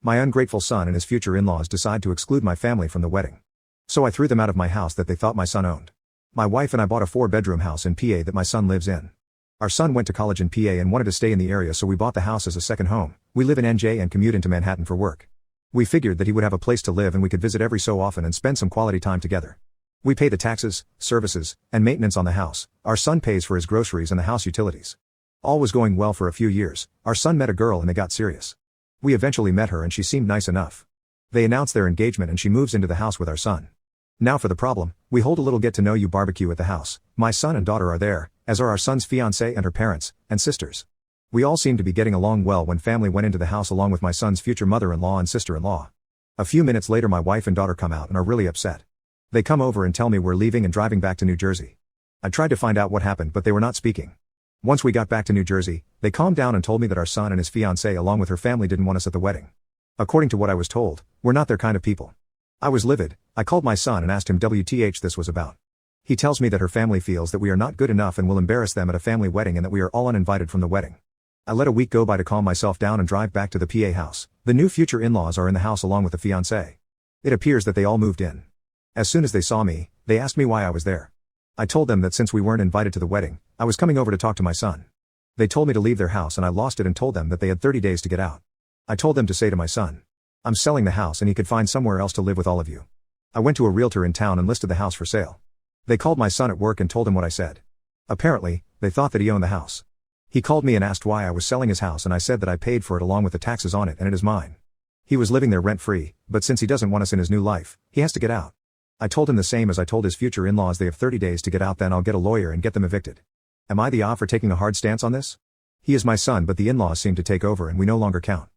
My ungrateful son and his future in-laws decide to exclude my family from the wedding. So I threw them out of my house that they thought my son owned. My wife and I bought a 4-bedroom house in PA that my son lives in. Our son went to college in PA and wanted to stay in the area, so we bought the house as a second home. We live in NJ and commute into Manhattan for work. We figured that he would have a place to live and we could visit every so often and spend some quality time together. We pay the taxes, services, and maintenance on the house. Our son pays for his groceries and the house utilities. All was going well for a few years. Our son met a girl and they got serious. We eventually met her and she seemed nice enough. They announced their engagement and she moves into the house with our son. Now for the problem, we hold a little get-to-know-you barbecue at the house. My son and daughter are there, as are our son's fiancée and her parents, and sisters. We all seemed to be getting along well when family went into the house along with my son's future mother-in-law and sister-in-law. A few minutes later my wife and daughter come out and are really upset. They come over and tell me we're leaving and driving back to New Jersey. I tried to find out what happened but they were not speaking. Once we got back to New Jersey, they calmed down and told me that our son and his fiancée along with her family didn't want us at the wedding. According to what I was told, we're not their kind of people. I was livid. I called my son and asked him WTH this was about. He tells me that her family feels that we are not good enough and will embarrass them at a family wedding and that we are all uninvited from the wedding. I let a week go by to calm myself down and drive back to the PA house. The new future in-laws are in the house along with the fiancée. It appears that they all moved in. As soon as they saw me, they asked me why I was there. I told them that since we weren't invited to the wedding, I was coming over to talk to my son. They told me to leave their house and I lost it and told them that they had 30 days to get out. I told them to say to my son, I'm selling the house and he could find somewhere else to live with all of you. I went to a realtor in town and listed the house for sale. They called my son at work and told him what I said. Apparently, they thought that he owned the house. He called me and asked why I was selling his house and I said that I paid for it along with the taxes on it and it is mine. He was living there rent-free, but since he doesn't want us in his new life, he has to get out. I told him the same as I told his future in-laws, they have 30 days to get out, then I'll get a lawyer and get them evicted. Am I the odd for taking a hard stance on this? He is my son but the in-laws seem to take over and we no longer count.